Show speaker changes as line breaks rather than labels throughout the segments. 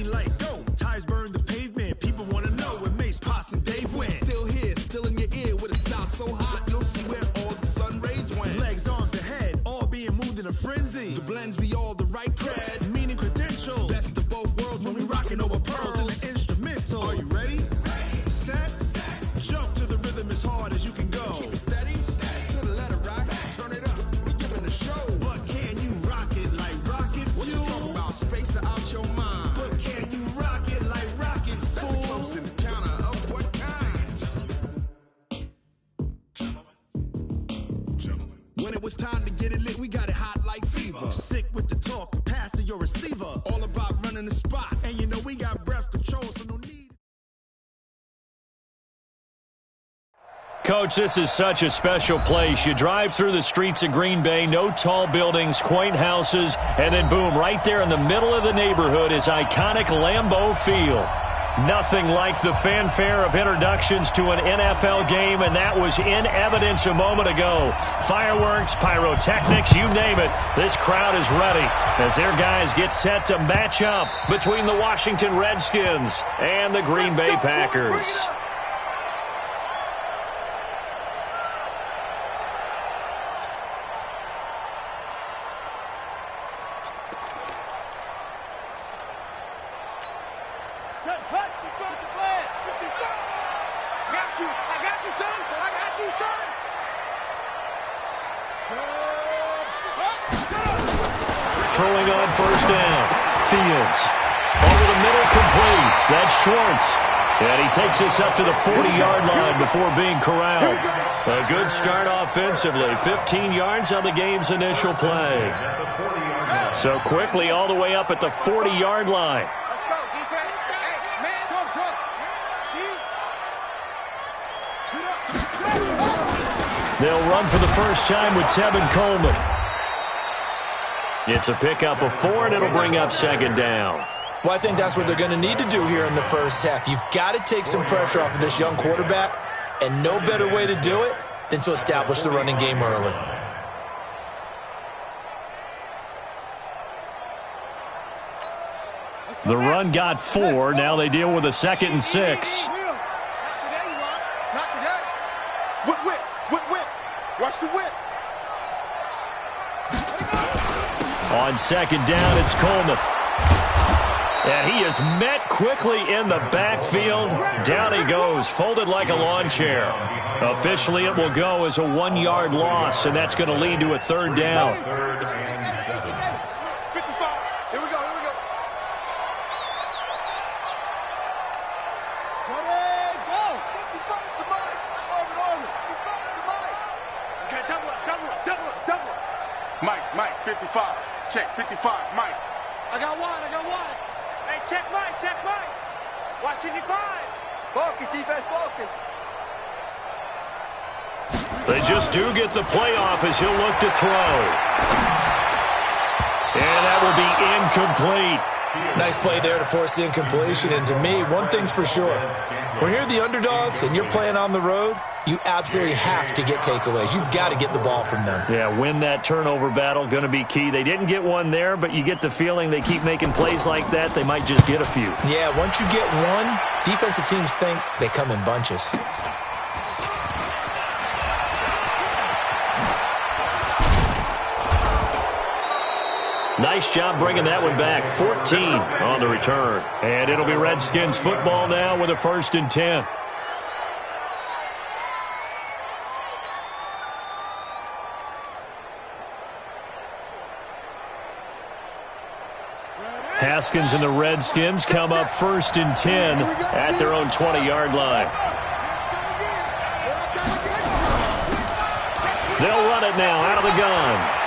green light, go. Tires burn the pavement. People want to know when Mace, Potts, and Dave win.
Still here, still in your ear with a style so hot, you'll see where all the sun rays went.
Legs, arms, and head, all being moved in a frenzy.
The blends be all the right cred.
Meaning credentials.
Best of both worlds
When we rockin' over pearls in the instrumental. Are you ready? Set. Jump to the rhythm as hard as you can go.
Keep it steady, to the letter rock. Turn it up, we giving a show.
But can you rock it like rocket
What you
fuel?
talking about? Space or out your mind?
But can you rock it like rockets,
That's a
fool?
close encounter of what kind? When it was time to get it lit, we got it hot like fever.
Sick with the talk, pass it your receiver.
All about running the spot.
And you know we got breath control, so no need.
Coach, this is such a special place. You drive through the streets of Green Bay, no tall buildings, quaint houses, and then boom, right there in the middle of the neighborhood is iconic Lambeau Field. Nothing like the fanfare of introductions to an NFL game, and that was in evidence a moment ago. Fireworks, pyrotechnics, you name it. This crowd is ready as their guys get set to match up between the Washington Redskins and the Green Bay Packers. Throwing on first down. Fields. Over the middle, complete. That's Schwartz. And he takes us up to the 40-yard line before being corralled. A good start offensively. 15 yards on the game's initial play. So quickly all the way up at the 40-yard line.
Let's go, defense. Hey, man,
They'll run for the first time with Tevin Coleman. It's a pickup of 4, and it'll bring up second down.
Well, I think that's what they're going to need to do here in the first half. You've got to take some pressure off of this young quarterback, and no better way to do it than to establish the running game early.
The run got 4. Now they deal with a 2nd and 6.
Not today, you are. Not today. Whip. Watch the whip.
On second down, it's Coleman. And he is met quickly in the backfield. Down he goes, folded like a lawn chair. Officially, it will go as a 1-yard loss, and that's going to lead to a 3rd down.
55. Here we go. Go. 55 to Mike. Arm. 55 to Mike. Okay, double up. Mike, 55. Check, 55, Mike. I got one. Hey, check Mike. Watch 55. Focus, defense, focus.
They just do get the playoff as he'll look to throw. And that will be incomplete.
Nice play there to force the incompletion. And to me, one thing's for sure. When you're the underdogs and you're playing on the road, you absolutely have to get takeaways. You've got to get the ball from them.
Yeah, win that turnover battle, going to be key. They didn't get one there, but you get the feeling they keep making plays like that, they might just get a few.
Yeah, once you get one, defensive teams think they come in bunches.
Nice job bringing that one back. 14 on the return. And it'll be Redskins football now with a 1st and 10. Haskins and the Redskins come up 1st and 10 at their own 20-yard line. They'll run it now out of the gun.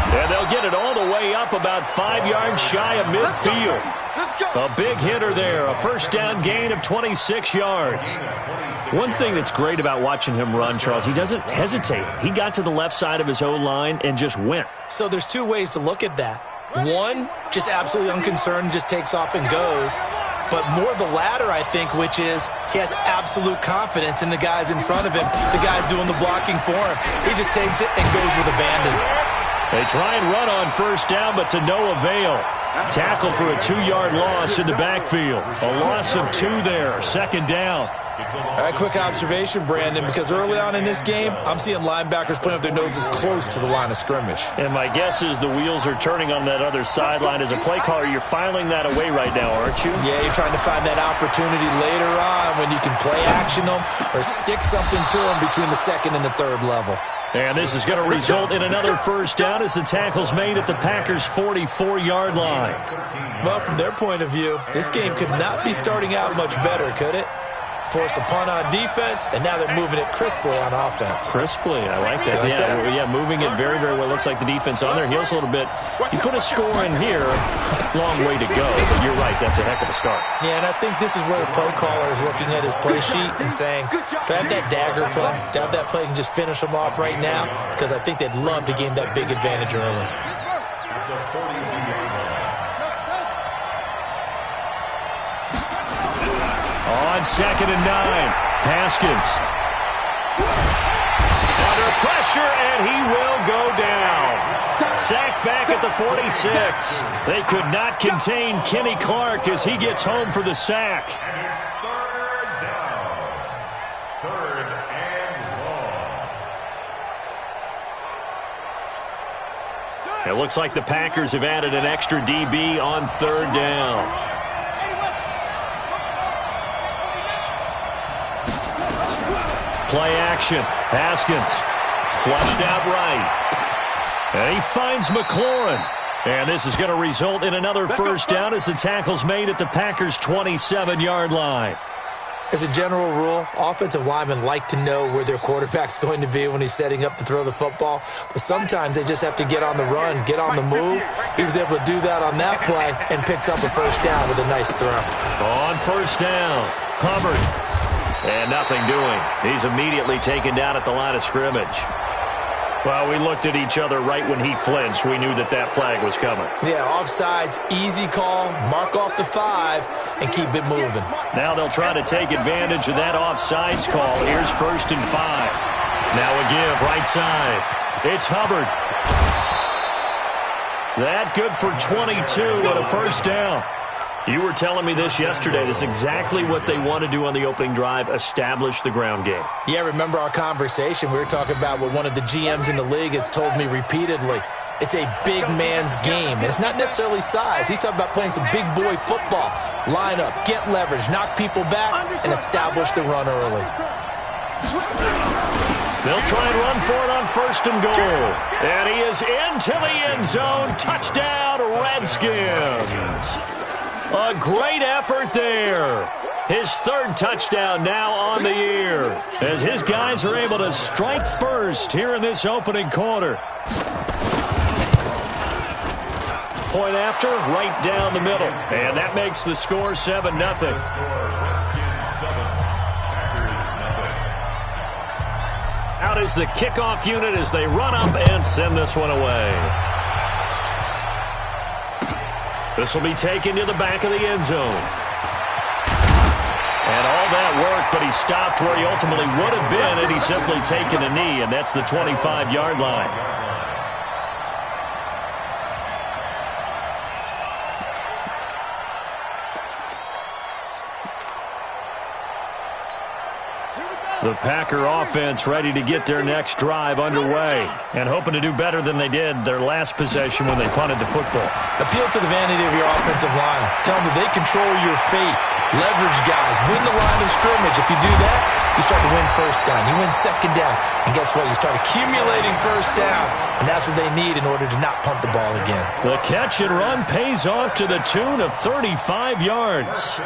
And they'll get it all the way up about 5 yards shy of midfield. A big hitter there, a 1st down gain of 26 yards. One thing that's great about watching him run, Charles, he doesn't hesitate. He got to the left side of his O-line and just went.
So there's 2 ways to look at that. One, just absolutely unconcerned, just takes off and goes. But more the latter, I think, which is he has absolute confidence in the guys in front of him, the guys doing the blocking for him. He just takes it and goes with abandon.
They try and run on 1st down, but to no avail. Tackle for a 2-yard loss in the backfield. A loss of 2 there. Second down.
All right, quick observation, Brandon, because early on in this game, I'm seeing linebackers putting up their noses close to the line of scrimmage.
And my guess is the wheels are turning on that other sideline. As a play caller, you're filing that away right now, aren't you?
Yeah, you're trying to find that opportunity later on when you can play action them or stick something to them between the second and the third level.
And this is going to result in another first down as the tackle's made at the Packers' 44-yard line.
Well, from their point of view, this game could not be starting out much better, could it? Force a punt on defense, and now they're moving it crisply on offense.
Crisply, I like that. Yeah, moving it very, very well. Looks like the defense on their heels a little bit. You put a score in here, long way to go, but you're right, that's a heck of a start.
Yeah, and I think this is where the play caller is looking at his play sheet and saying, do I have that dagger play? Do I have that play and just finish them off right now? Because I think they'd love to gain that big advantage early.
On 2nd and 9, Haskins. Under pressure, and he will go down. Sacked back at the 46. They could not contain Kenny Clark as he gets home for the sack.
Third and long.
It looks like the Packers have added an extra DB on 3rd down. Play action. Haskins flushed out right. And he finds McLaurin. And this is going to result in another first down as the tackle's made at the Packers' 27-yard line.
As a general rule, offensive linemen like to know where their quarterback's going to be when he's setting up to throw the football. But sometimes they just have to get on the run, get on the move. He was able to do that on that play and picks up a first down with a nice throw.
On first down, Hubbard. And nothing doing. He's immediately taken down at the line of scrimmage. Well, we looked at each other right when he flinched. We knew that that flag was coming.
Yeah, offsides, easy call, mark off the 5, and keep it moving.
Now they'll try to take advantage of that offsides call. Here's 1st and 5. Now a give, right side. It's Hubbard. That good for 22 and a first down. You were telling me this yesterday. This is exactly what they want to do on the opening drive, establish the ground game.
Yeah, remember our conversation? We were talking about what one of the GMs in the league has told me repeatedly. It's a big man's game. And it's not necessarily size. He's talking about playing some big boy football. Line up, get leverage, knock people back, and establish the run early.
They'll try and run for it on 1st and goal. And he is into the end zone. Touchdown, Redskins. A great effort there. His 3rd touchdown now on the year as his guys are able to strike first here in this opening quarter. Point after, right down the middle. And that makes the score 7-0. Out is the kickoff unit as they run up and send this one away. This will be taken to the back of the end zone. And all that work, but he stopped where he ultimately would have been had he simply taken a knee, and that's the 25-yard line. The Packer offense ready to get their next drive underway and hoping to do better than they did their last possession when they punted the football.
Appeal to the vanity of your offensive line. Tell them that they control your fate. Leverage guys. Win the line of scrimmage. If you do that, you start to win first down. You win second down. And guess what? You start accumulating first downs. And that's what they need in order to not punt the ball again.
The catch and run pays off to the tune of 35 yards.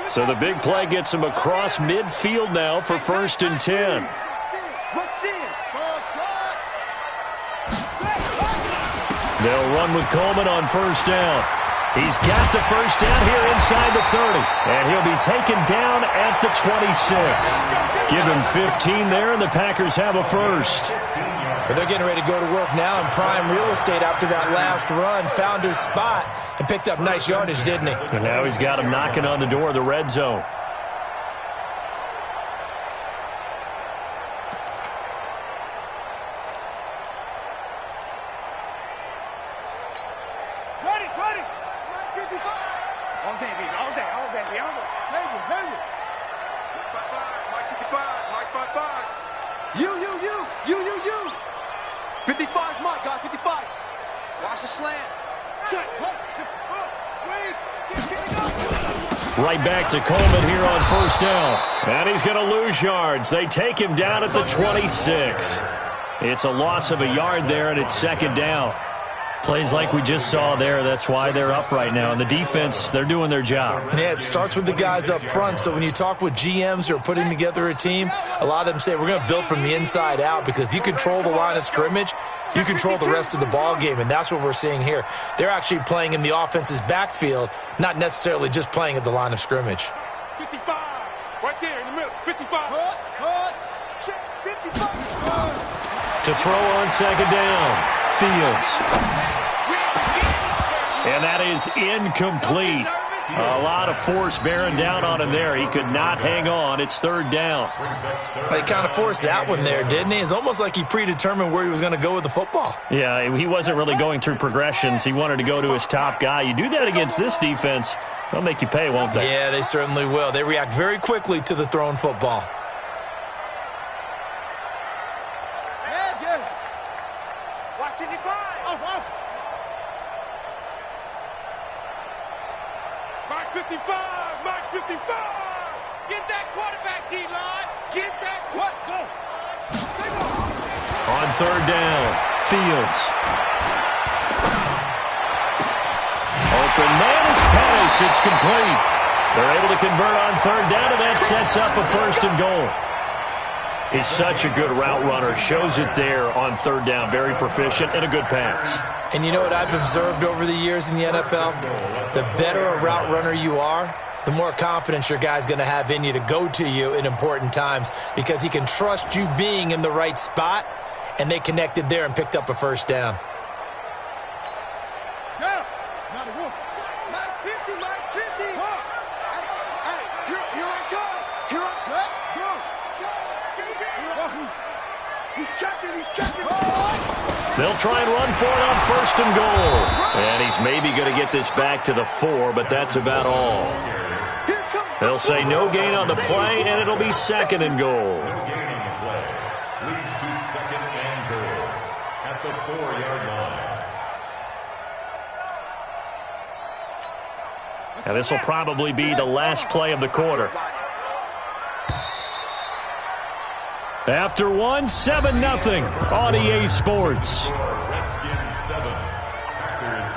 So the big play gets him across midfield now for 1st and 10. They'll run with Coleman on 1st down. He's got the first down here inside the 30. And he'll be taken down at the 26. Give him 15 there, and the Packers have a first.
But they're getting ready to go to work now in prime real estate after that last run. Found his spot and picked up nice yardage, didn't he?
And now he's got him knocking on the door of the red zone.
Mike 55. Mike 55. You. 55's Mike, guys. 55. Watch the slam. Check.
Right back to Coleman here on first down. And he's going to lose yards. They take him down at the 26. It's a loss of a yard there, and it's second down. Plays like we just saw there. That's why they're up right now. And the defense, they're doing their job.
Yeah, it starts with the guys up front. So when you talk with GMs who are putting together a team, a lot of them say we're going to build from the inside out, because if you control the line of scrimmage, you control the rest of the ball game, and that's what we're seeing here. They're actually playing in the offense's backfield, not necessarily just playing at the line of scrimmage.
55. Right there in the middle. 55. Check. 55.
To throw on second down, Fields. And that is incomplete. A lot of force bearing down on him there. He could not hang on. It's third down.
He kind of forced that one there, didn't he? It's almost like he predetermined where he was going to go with the football.
Yeah, he wasn't really going through progressions. He wanted to go to his top guy. You do that against this defense, they'll make you pay, won't they?
Yeah, they certainly will. They react very quickly to the thrown football.
Watch 55. Mike 55. Mike 55. Get that quarterback, D-line. Get that what? Go.
On third down, Fields. Open man is Pettis. It's complete. They're able to convert on third down, and that sets up a first and goal. He's such a good route runner. Shows it there on third down. Very proficient and a good pass.
And you know what I've observed over the years in the NFL? The better a route runner you are, the more confidence your guy's going to have in you to go to you in important times, because he can trust you being in the right spot, and they connected there and picked up a first down.
Yeah. Not a wolf. Mike 50. Mike 50. Hey, here I come. Here I come. Go. He's checking.
They'll try and run for it on first and goal. And he's maybe going to get this back to the 4, but that's about all. They'll say no gain on the play, and it'll be second and goal.
No gain on the play. Leads to second and goal at the 4-yard line.
And this will probably be the last play of the quarter. After one, 7-0 on EA Sports.
Redskins 7, Packers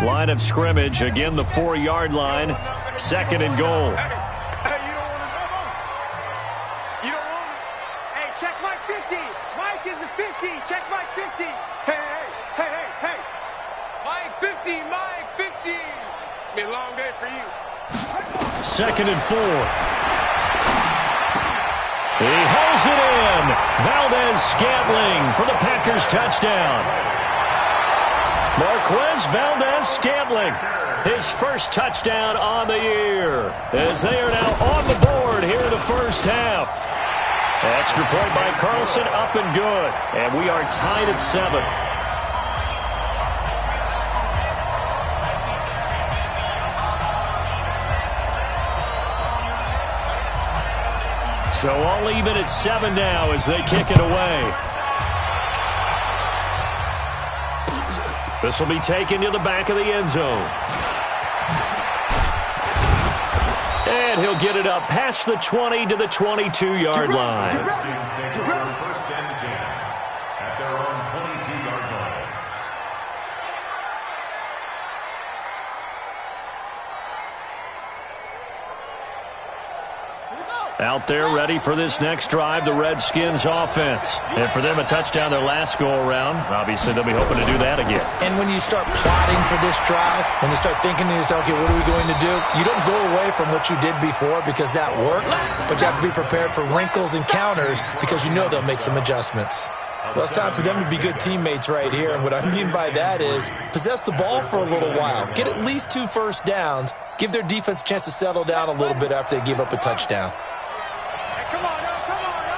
0. Line of scrimmage, again the 4-yard line, second and goal.
Check Mike 50. Mike is a 50. Check Mike 50. Hey. Mike 50. Mike 50. It's been a long day for you.
Second and 4. He hauls it in. Valdez-Scantling for the Packers touchdown. Marquez Valdez-Scantling, his first touchdown on the year, as they are now on the board here in the first half. Extra point by Carlson, up and good. And we are tied at 7. So all even at 7 now as they kick it away. This will be taken to the back of the end zone. And he'll get it up past the 20 to the 22-yard line.
Redskins take over first and 10 at their own 22-yard line.
Out there ready for this next drive, the Redskins offense. And for them, a touchdown their last go-around. Obviously, they'll be hoping to do that again.
And when you start plotting for this drive, when you start thinking to yourself, okay, what are we going to do? You don't go away from what you did before because that worked, but you have to be prepared for wrinkles and counters because you know they'll make some adjustments. Well, it's time for them to be good teammates right here. And what I mean by that is possess the ball for a little while. Get at least 2 first downs. Give their defense a chance to settle down a little bit after they give up a touchdown.
Hey, come on, yo, come on, yo.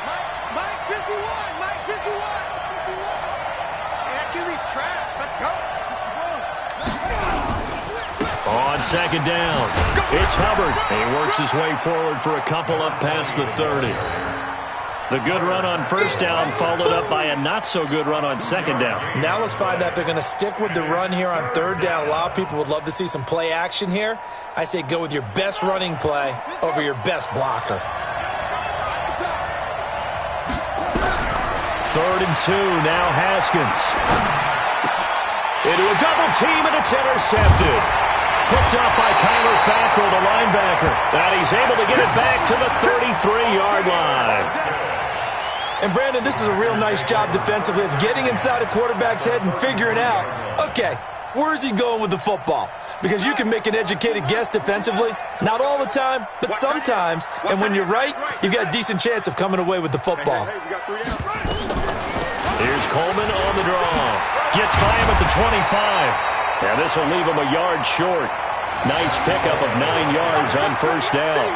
Let's go. Mike 51, Mike 51. Hey, that QB's trash. Let's go.
On second down, it's Hubbard. He works his way forward for a couple up past the 30. The good run on first down followed up by a not-so-good run on second down.
Now let's find out if they're going to stick with the run here on third down. A lot of people would love to see some play action here. I say go with your best running play over your best blocker.
3rd and 2, now Haskins. Into a double team, and it's intercepted. Picked up by Kyler Fackrell, the linebacker. And he's able to get it back to the 33-yard line.
And, Brandon, this is a real nice job defensively of getting inside a quarterback's head and figuring out, okay, where's he going with the football? Because you can make an educated guess defensively. Not all the time, but sometimes. And when you're right, you've got a decent chance of coming away with the football.
Here's Coleman on the draw. Gets by him at the 25. And this will leave him a yard short. Nice pickup of 9 yards on first down.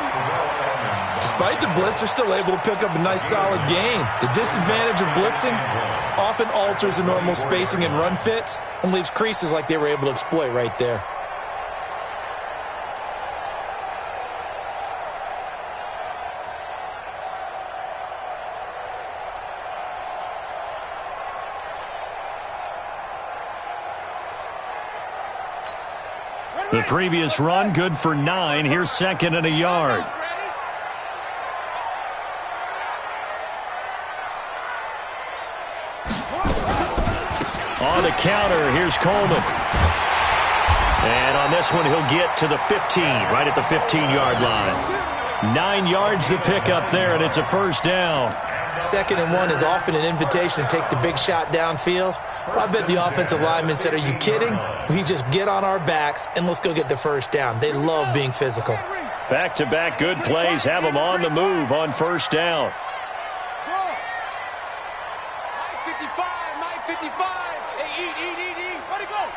Despite the blitz, they're still able to pick up a nice solid gain. The disadvantage of blitzing often alters the normal spacing and run fits and leaves creases like they were able to exploit right there.
The previous run, good for 9. Here's 2nd and a yard. On the counter, here's Coleman. And on this one, he'll get to the 15, right at the 15-yard line. 9 yards to pick up there, and it's a first down.
2nd and 1 is often an invitation to take the big shot downfield. But I bet the offensive lineman said, are you kidding? We just get on our backs and let's go get the first down. They love being physical.
Back-to-back good plays have them on the move on first down.
Mike 55, Mike 55. Hey, eat. Where'd he go?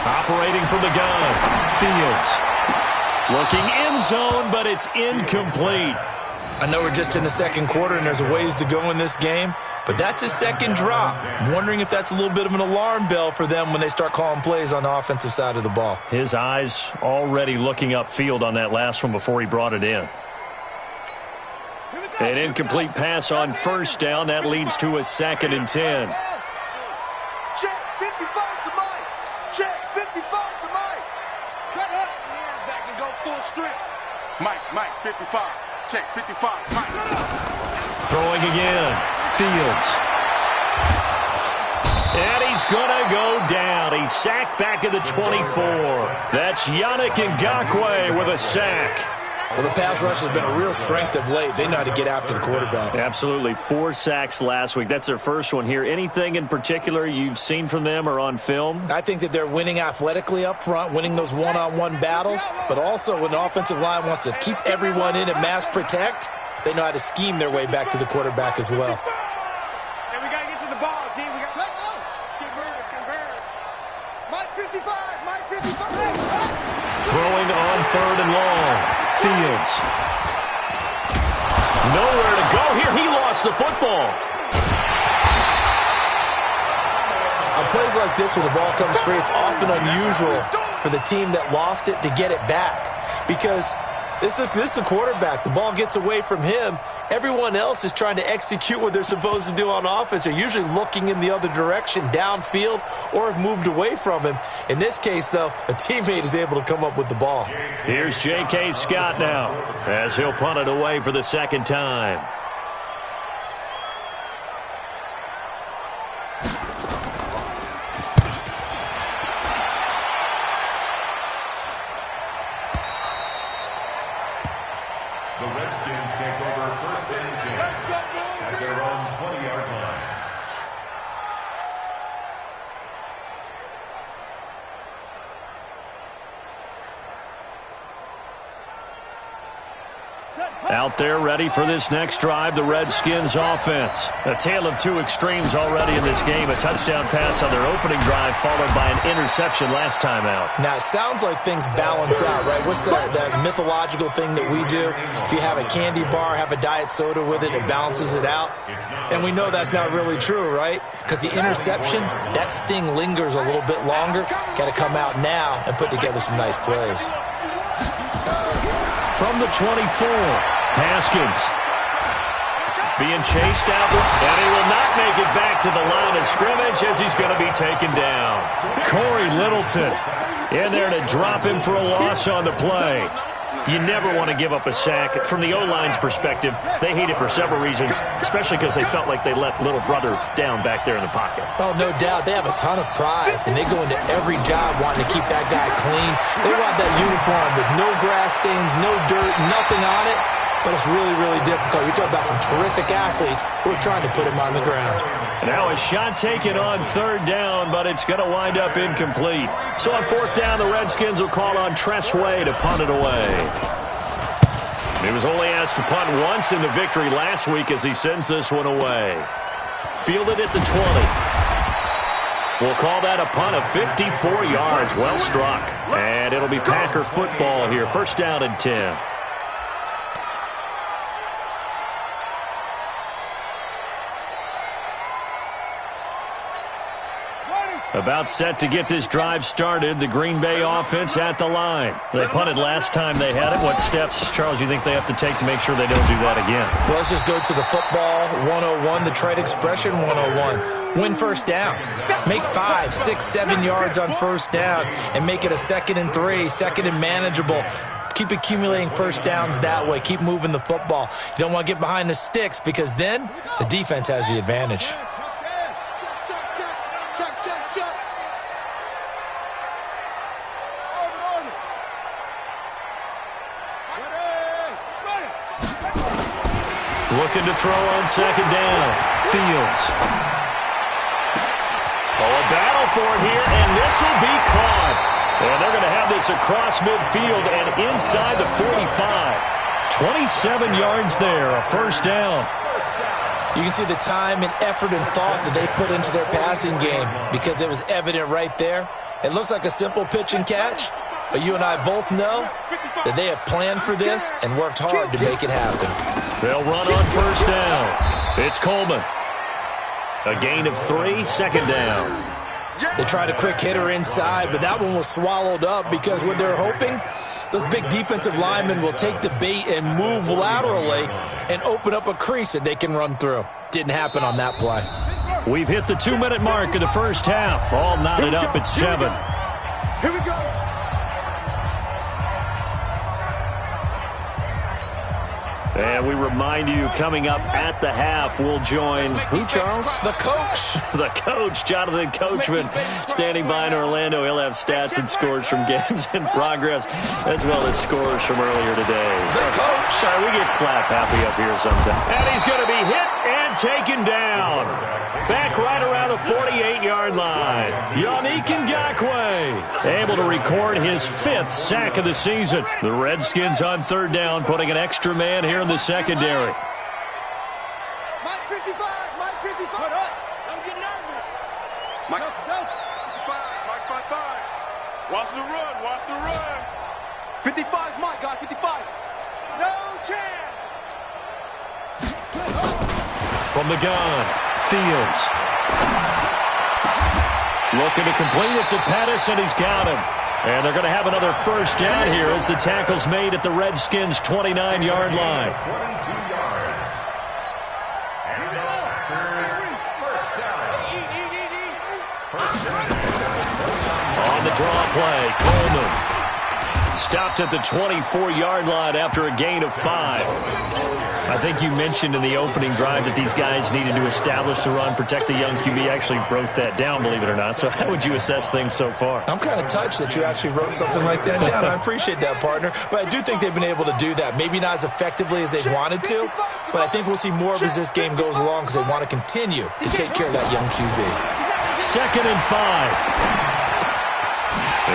Operating from the gun, Fields. Looking in zone, but it's incomplete.
I know we're just in the second quarter and there's a ways to go in this game, but that's his second drop. I'm wondering if that's a little bit of an alarm bell for them when they start calling plays on the offensive side of the ball.
His eyes already looking upfield on that last one before he brought it in. An incomplete pass on first down. That leads to a 2nd and 10.
Check 55 to Mike. Check 55 to Mike. Cut up. Hands back and go full strength. Mike 55. Check 55. Mike.
Throwing again. Fields. And he's going to go down. He's sacked back at the 24. That's Yannick Ngakoue with a sack.
Well, the pass rush has been a real strength of late. They know how to get after the quarterback.
Absolutely. 4 sacks last week. That's their first one here. Anything in particular you've seen from them or on film?
I think that they're winning athletically up front, winning those one-on-one battles, but also when the offensive line wants to keep everyone in and mass protect, they know how to scheme their way back to the quarterback as well.
Hey, we got to get to the ball, team. We got to go. Let's get burner. Mike 55. Mike 55.
Throwing on 3rd and long. Fields. Nowhere to go here. He lost the football.
On plays like this, when the ball comes free, it's often unusual for the team that lost it to get it back. Because this is the quarterback. The ball gets away from him. Everyone else is trying to execute what they're supposed to do on offense. They're usually looking in the other direction, downfield, or have moved away from him. In this case, though, a teammate is able to come up with the ball.
Here's J.K. Scott now as he'll punt it away for the 2nd time.
The Redskins take over 1st and 10 at their own 20-yard line.
Out there ready for this next drive, the Redskins offense. A tale of two extremes already in this game. A touchdown pass on their opening drive followed by an interception last time out.
Now, it sounds like things balance out, right? What's that mythological thing that we do? If you have a candy bar, have a diet soda with it, it balances it out. And we know that's not really true, right? Because the interception, that sting lingers a little bit longer. Got to come out now and put together some nice plays.
From the 24, Haskins being chased out, and he will not make it back to the line of scrimmage as he's going to be taken down. Corey Littleton in there to drop him for a loss on the play. You never want to give up a sack. From the O-line's perspective, they hate it for several reasons, especially because they felt like they let little brother down back there in the pocket.
Oh, no doubt. They have a ton of pride, and they go into every job wanting to keep that guy clean. They want that uniform with no grass stains, no dirt, nothing on it. But it's really, really difficult. You're talking about some terrific athletes who are trying to put him on the ground.
Now a shot taken on third down, but it's going to wind up incomplete. So on fourth down, the Redskins will call on Tress Way to punt it away. He was only asked to punt once in the victory last week as he sends this one away. Fielded at the 20. We'll call that a punt of 54 yards. Well struck. And it'll be Packer football here. First down and 10. About set to get this drive started, the Green Bay offense at the line. They punted last time they had it. What steps, Charles, you think they have to take to make sure they don't do that again?
Well, let's just go to the football 101, the trade expression 101. Win first down. Make 5, 6, 7 yards on first down and make it a 2nd and 3, 2nd and manageable. Keep accumulating first downs that way. Keep moving the football. You don't want to get behind the sticks because then the defense has the advantage.
Looking to throw on second down. Fields. Oh, a battle for it here, and this will be caught. And they're going to have this across midfield and inside the 45. 27 yards there, a first down.
You can see the time and effort and thought that they've put into their passing game because it was evident right there. It looks like a simple pitch and catch, but you and I both know that they have planned for this and worked hard to make it happen.
They'll run on first down. It's Coleman. A gain of 3, second down.
They tried a quick hitter inside, but that one was swallowed up because what they're hoping, those big defensive linemen will take the bait and move laterally and open up a crease that they can run through. Didn't happen on that play.
We've hit the 2-minute mark of the first half. All knotted up at 7.
Here we go.
And we remind you, coming up at the half, we'll join who, Charles?
The coach.
The coach, Jonathan Coachman, standing by in Orlando. He'll have stats and scores from games in progress, as well as scores from earlier today.
The coach.
Sorry, we get slap happy up here sometimes. And he's going to be hit and taken down. Back right around the 48-yard line. Yannick Ngakoue able to record his 5th sack of the season. The Redskins on third down, putting an extra man here in the secondary.
Mike 55, Mike 55. Don't get nervous. Mike 55, Mike 55. Watch the run, watch the run. 55's Mike, guys, 55. No chance.
From the gun, Fields. Looking to complete it to Pettis, and he's got him. And they're going to have another first down here as the tackle's made at the Redskins' 29-yard line.
22 yards. And first down. First down.
On the draw play, Coleman. Stopped at the 24-yard line after a gain of 5. I think you mentioned in the opening drive that these guys needed to establish the run, protect the young QB. Actually wrote that down, believe it or not. So how would you assess things so far?
I'm kind of touched that you actually wrote something like that down. I appreciate that, partner. But I do think they've been able to do that. Maybe not as effectively as they wanted to, but I think we'll see more of as this game goes along because they want to continue to take care of that young QB.
2nd and 5.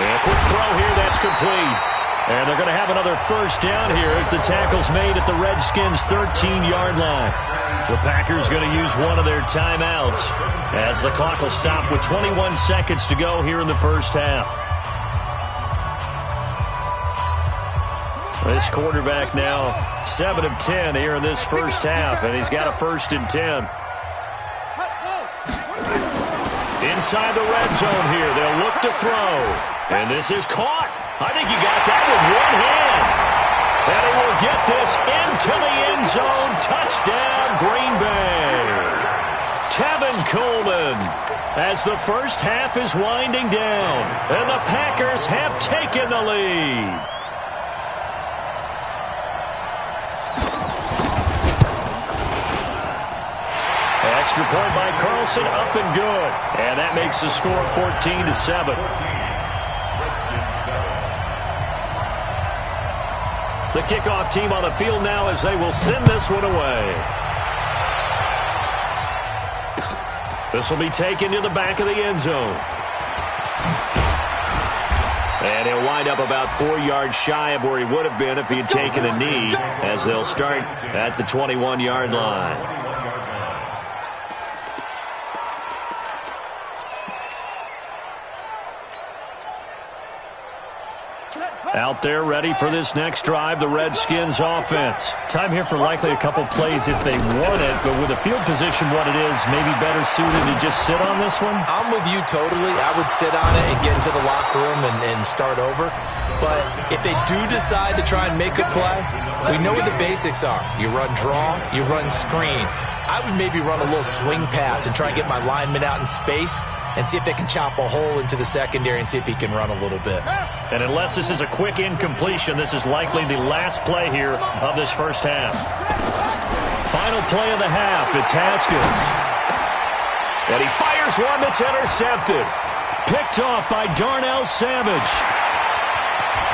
And a quick throw here, that's complete. And they're going to have another first down here as the tackle's made at the Redskins' 13-yard line. The Packers going to use one of their timeouts as the clock will stop with 21 seconds to go here in the first half. This quarterback now 7 of 10 here in this first half, and he's got a 1st and 10. Inside the red zone here, they'll look to throw. And this is caught. I think he got that with one hand. And he will get this into the end zone. Touchdown, Green Bay. Tevin Coleman as the first half is winding down. And the Packers have taken the lead. Extra point by Carlson, up and good. And that makes the score 14-7. The kickoff team on the field now as they will send this one away. This will be taken to the back of the end zone. And he'll wind up about 4 yards shy of where he would have been if he had taken a knee, as they'll start at the 21-yard line. Out there ready for this next drive, the Redskins offense. Time here for likely a couple plays if they want it, but with the field position what it is, maybe better suited to just sit on this one?
I'm with you totally. I would sit on it and get into the locker room and start over. But if they do decide to try and make a play, we know what the basics are. You run draw, you run screen. I would maybe run a little swing pass and try and get my lineman out in space and see if they can chop a hole into the secondary and see if he can run a little bit.
And unless this is a quick incompletion, this is likely the last play here of this first half. Final play of the half, it's Haskins. And he fires one that's intercepted. Picked off by Darnell Savage.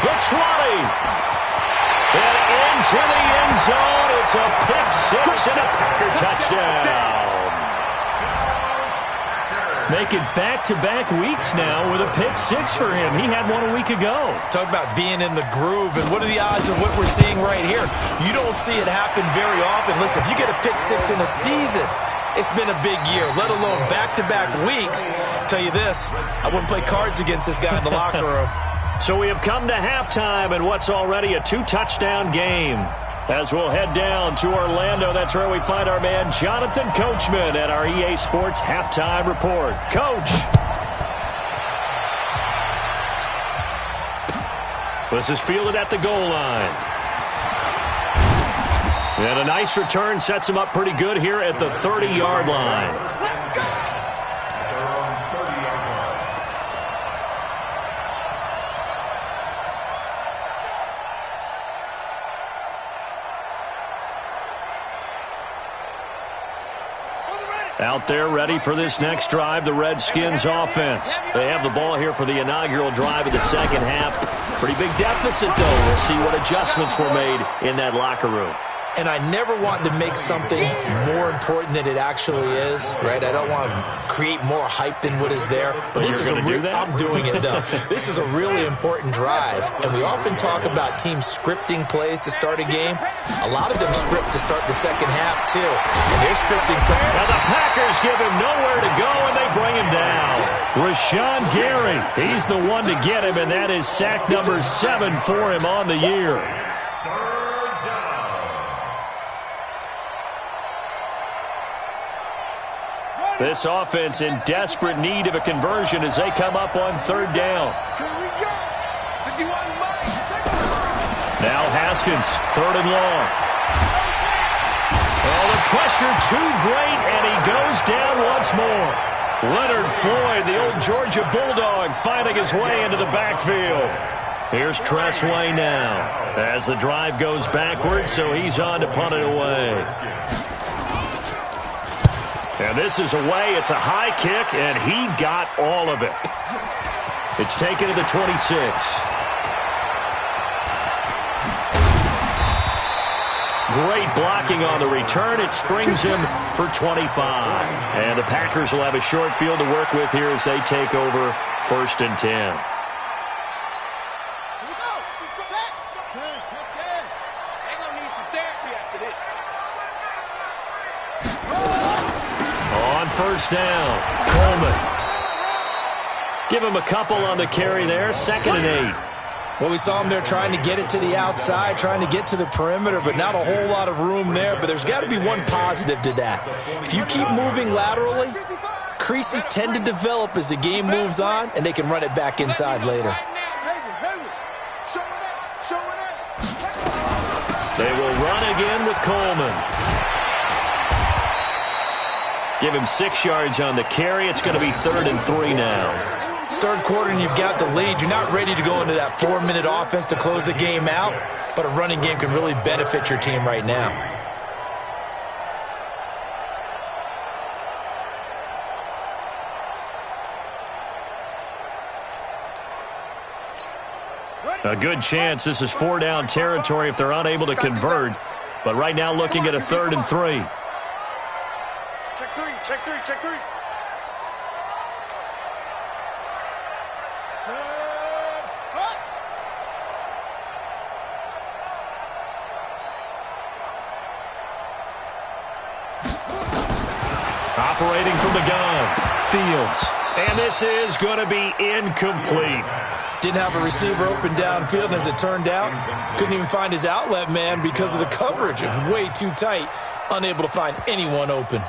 The 20. And into the end zone. It's a pick six and a Packer touchdown. Make it back-to-back weeks now with a pick six for him. He had one a week ago.
Talk about being in the groove, and what are the odds of what we're seeing right here? You don't see it happen very often. Listen, if you get a pick six in a season, it's been a big year, let alone back-to-back weeks. I'll tell you this, I wouldn't play cards against this guy in the locker room.
So we have come to halftime in what's already a 2-touchdown game. As we'll head down to Orlando, that's where we find our man Jonathan Coachman at our EA Sports Halftime Report. Coach. This is fielded at the goal line. And a nice return sets him up pretty good here at the 30-yard line. Out there ready for this next drive, the Redskins offense. They have the ball here for the inaugural drive of the second half. Pretty big deficit, though. We'll see what adjustments were made in that locker room.
And I never want to make something more important than it actually is, right? I don't want to create more hype than what is there. But this is I'm doing it, though. This is a really important drive. And we often talk about teams scripting plays to start a game. A lot of them script to start the second half, too. And they're scripting something.
Now the Packers give him nowhere to go, and they bring him down. Rashawn Gary, he's the one to get him, and that is sack number 7 for him on the year. This offense in desperate need of a conversion as they come up on third down. Now Haskins, third and long. Oh, the pressure too great, and he goes down once more. Leonard Floyd, the old Georgia Bulldog, finding his way into the backfield. Here's Tress Way now as the drive goes backwards, so he's on to punt it away. And this is away. It's a high kick, and he got all of it. It's taken to the 26. Great blocking on the return. It springs him for 25. And the Packers will have a short field to work with here as they take over 1st and 10. On first down, Coleman. Give him a couple on the carry there, 2nd and 8.
Well, we saw him there trying to get it to the outside, trying to get to the perimeter, but not a whole lot of room there. But there's got to be one positive to that. If you keep moving laterally, creases tend to develop as the game moves on, and they can run it back inside later.
They will run again with Coleman. Give him 6 yards on the carry. It's going to be 3rd and 3 now.
Third quarter and you've got the lead. You're not ready to go into that 4-minute offense to close the game out, but a running game can really benefit your team right now.
A good chance this is 4-down territory if they're unable to convert, but right now looking at a 3rd and 3.
Check 3, check 3, check 3.
Operating from the gun, Fields. And this is going to be incomplete.
Didn't have a receiver open downfield, and as it turned out, couldn't even find his outlet man because of the coverage. It was way too tight, unable to find anyone open.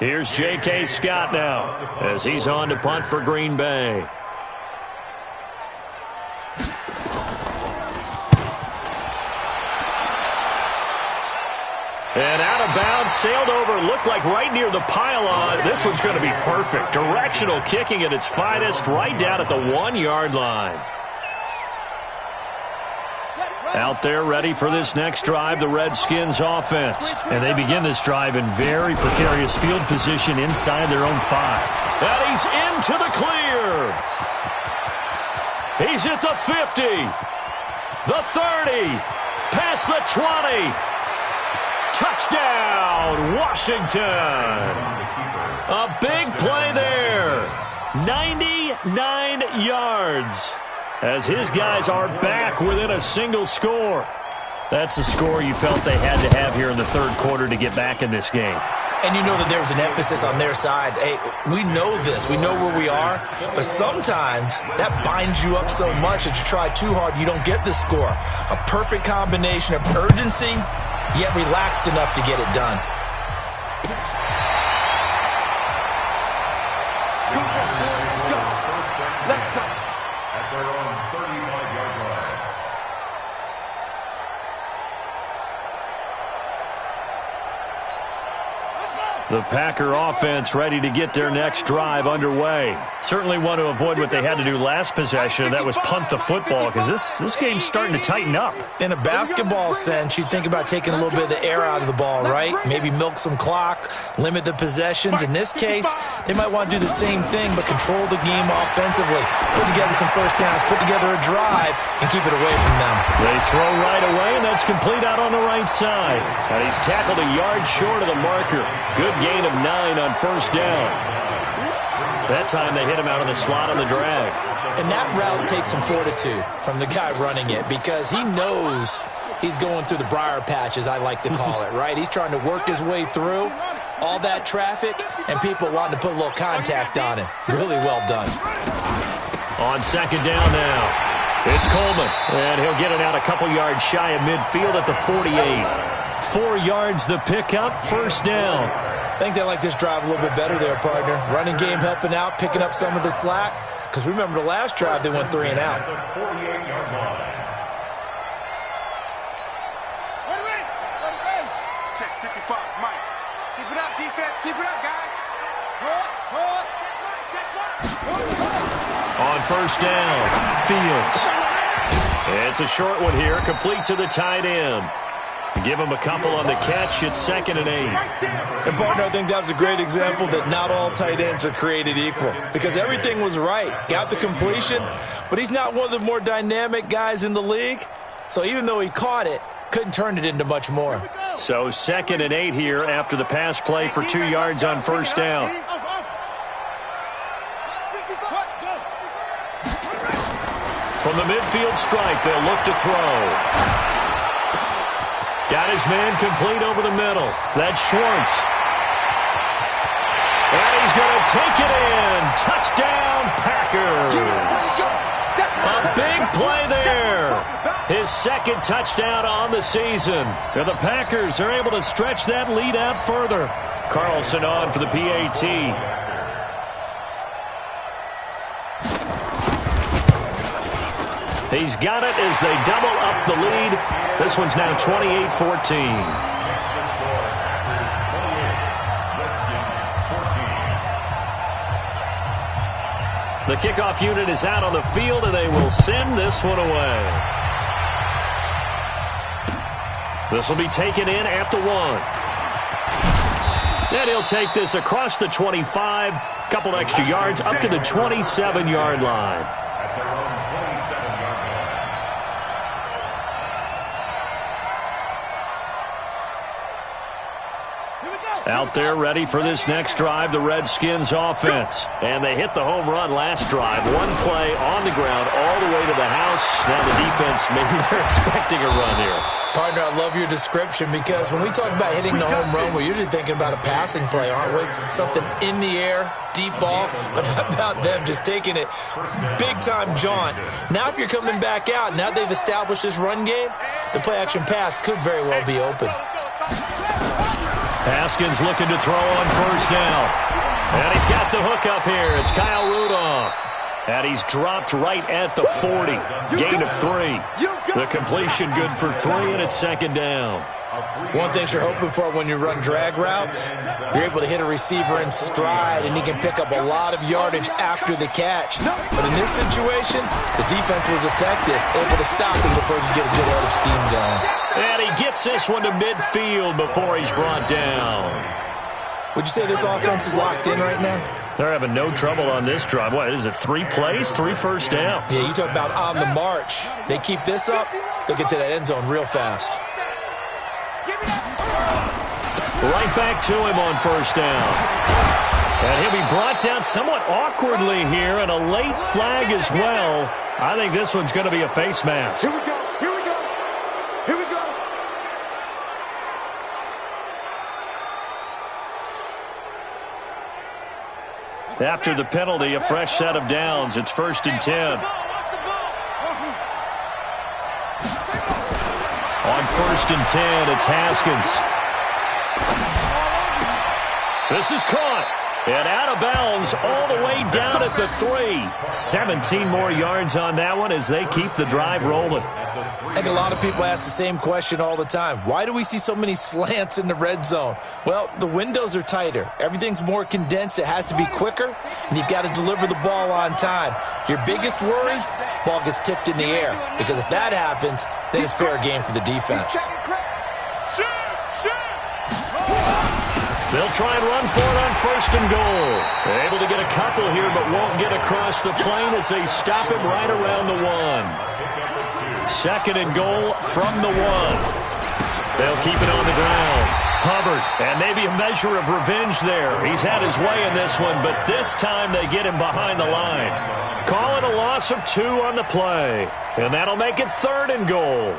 Here's J.K. Scott now as he's on to punt for Green Bay. And out of bounds, sailed over, looked like right near the pylon. This one's going to be perfect. Directional kicking at its finest, right down at the 1-yard line. Out there ready for this next drive, the Redskins offense. And they begin this drive in very precarious field position inside their own 5. And he's into the clear. He's at the 50, the 30, past the 20. Touchdown, Washington. A big play there. 99 yards. As his guys are back within a single score. That's the score you felt they had to have here in the third quarter to get back in this game.
And you know that there was an emphasis on their side. Hey, we know this. We know where we are. But sometimes that binds you up so much that you try too hard, you don't get the score. A perfect combination of urgency, yet relaxed enough to get it done.
The Packer offense ready to get their next drive underway. Certainly want to avoid what they had to do last possession. That was punt the football, because this game's starting to tighten up.
In a basketball sense, you think about taking a little bit of the air out of the ball, right? Maybe milk some clock, limit the possessions. In this case, they might want to do the same thing, but control the game offensively. Put together some first downs, put together a drive, and keep it away from them.
They throw right away, and that's complete out on the right side. And he's tackled a yard short of the marker. Good gain of 9 on first down. That time they hit him out of the slot on the drag.
And that route takes some fortitude from the guy running it, because he knows he's going through the briar patch, as I like to call it, right? He's trying to work his way through all that traffic and people wanting to put a little contact on him. Really well done.
On second down now, it's Coleman. And he'll get it out a couple yards shy of midfield at the 48. 4 yards the pickup, first down.
I think they like this drive a little bit better there, partner. Running game helping out, picking up some of the slack. Because remember the last drive, they went 3 and out.
Check 55, Mike. Keep it up, defense. Keep it up, guys.
On first down, Fields. It's a short one here, complete to the tight end. Give him a couple on the catch. It's 2nd and 8.
And, partner, I think that was a great example that not all tight ends are created equal, because everything was right. Got the completion, but he's not one of the more dynamic guys in the league. So even though he caught it, couldn't turn it into much more.
So 2nd and 8 here after the pass play for 2 yards on first down. From the midfield stripe, they'll look to throw. Got his man complete over the middle. That's Schwartz. And he's going to take it in. Touchdown, Packers. A big play there. His second touchdown on the season. And the Packers are able to stretch that lead out further. Carlson on for the PAT. He's got it as they double up the lead. This one's now 28-14. The kickoff unit is out on the field, and they will send this one away. This will be taken in at the 1. And he'll take this across the 25, couple extra yards, up to the 27-yard line. Out there ready for this next drive, the Redskins offense. And they hit the home run last drive. One play on the ground all the way to the house. Now the defense, maybe they're expecting a run here.
Partner, I love your description because when we talk about hitting the home run, we're usually thinking about a passing play, aren't we? Something in the air, deep ball. But how about them just taking it big-time jaunt? Now if you're coming back out, now they've established this run game, the play-action pass could very well be open.
Haskins looking to throw on first down. And he's got the hook up here. It's Kyle Rudolph. And he's dropped right at the 40. Gain of 3. The completion good for 3, and it's second down.
One thing you're hoping for when you run drag routes, you're able to hit a receiver in stride, and he can pick up a lot of yardage after the catch. But in this situation, the defense was effective, able to stop him before he could get a good head of steam going.
And he gets this one to midfield before he's brought down.
Would you say this offense is locked in right now?
They're having no trouble on this drive. What is it, 3 plays, 3 first downs?
Yeah, you talk about on the march. They keep this up, they'll get to that end zone real fast.
Right back to him on first down. And he'll be brought down somewhat awkwardly here, and a late flag as well. I think this one's going to be a face mask.
Here we go. Here we go. Here we go.
After the penalty, a fresh set of downs. It's 1st and 10. On 1st and 10, it's Haskins. This is caught. And out of bounds all the way down at the 3. 17 more yards on that one as they keep the drive rolling.
I think a lot of people ask the same question all the time. Why do we see so many slants in the red zone? Well, the windows are tighter. Everything's more condensed. It has to be quicker, and you've got to deliver the ball on time. Your biggest worry, ball gets tipped in the air, because if that happens, then it's fair game for the defense.
They'll try and run for it on 1st and goal. They're able to get a couple here, but won't get across the plane as they stop him right around the 1. 2nd and goal from the 1. They'll keep it on the ground. Hubbard, and maybe a measure of revenge there. He's had his way in this one, but this time they get him behind the line. Call it a loss of 2 on the play, and that'll make it 3rd and goal.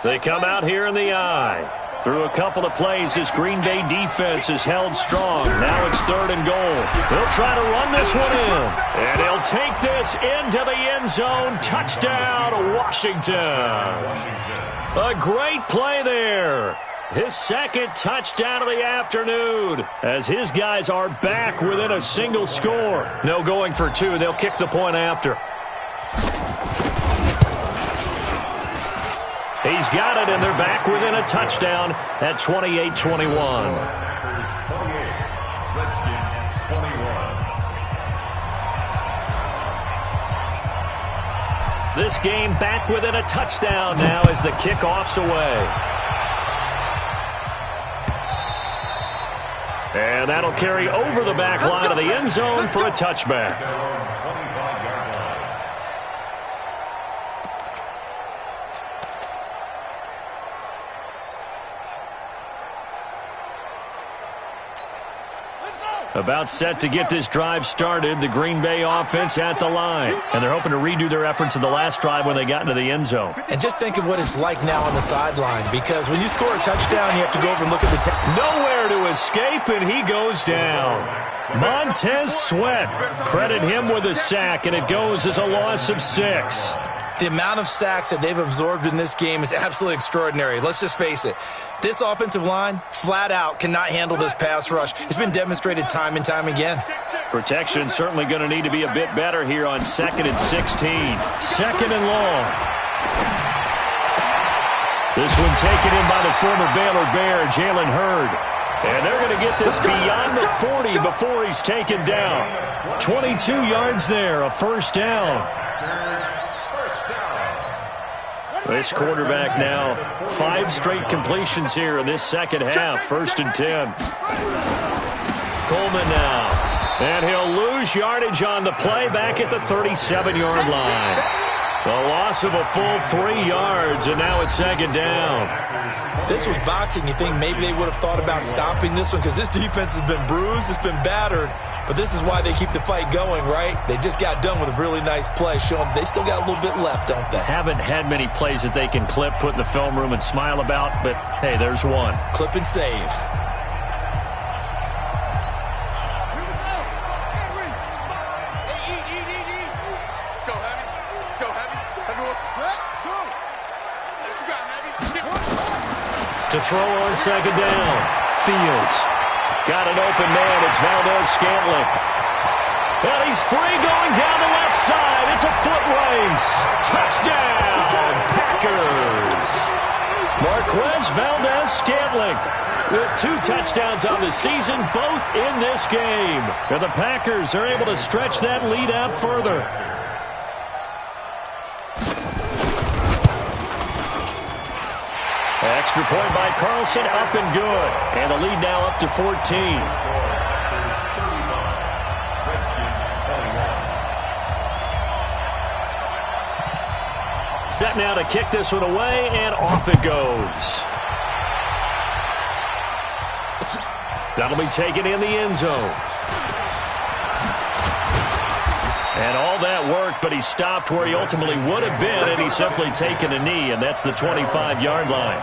They come out here in the eye. Through a couple of plays, this Green Bay defense is held strong. Now it's 3rd and goal. They'll try to run this one in. And he'll take this into the end zone. Touchdown, Washington. A great play there. His 2nd touchdown of the afternoon as his guys are back within a single score. No going for 2. They'll kick the point after. He's got it, and they're back within a touchdown at 28-21. This game back within a touchdown now as the kickoff's away. And that'll carry over the back line of the end zone for a touchback. About set to get this drive started, the Green Bay offense at the line. And they're hoping to redo their efforts in the last drive when they got into the end zone.
And just think of what it's like now on the sideline, because when you score a touchdown, you have to go over and look at the
nowhere to escape, and he goes down. Montez Sweat, credit him with a sack, and it goes as a loss of 6.
The amount of sacks that they've absorbed in this game is absolutely extraordinary. Let's just face it. This offensive line, flat out, cannot handle this pass rush. It's been demonstrated time and time again.
Protection certainly going to need to be a bit better here on 2nd and 16. 2nd and long. This one taken in by the former Baylor Bear, Jalen Hurd. And they're going to get this beyond the 40 before he's taken down. 22 yards there, a first down. This quarterback now, 5 straight completions here in this second half. 1st and 10. Coleman now. And he'll lose yardage on the play back at the 37-yard line. The loss of a full 3 yards, and now it's 2nd down.
This was boxing. You think maybe they would have thought about stopping this one, because this defense has been bruised, it's been battered. But this is why they keep the fight going, right? They just got done with a really nice play, showing they still got a little bit left, don't they?
Haven't had many plays that they can clip, put in the film room, and smile about, but hey, there's one.
Clip and save.
Let's go, Heavy. Let's go, Heavy. Everyone's what you got, Heavy?
To throw on 2nd down. Fields. Got an open man. It's Valdes-Scantling. And he's free going down the left side. It's a foot race. Touchdown, Packers. Marquez Valdes-Scantling with 2 touchdowns on the season, both in this game. And the Packers are able to stretch that lead out further. Extra point by Carlson, up and good. And the lead now up to 14. Set now to kick this one away, and off it goes. That'll be taken in the end zone. And all that work, but he stopped where he ultimately would have been, and he's simply taken a knee, and that's the 25-yard line.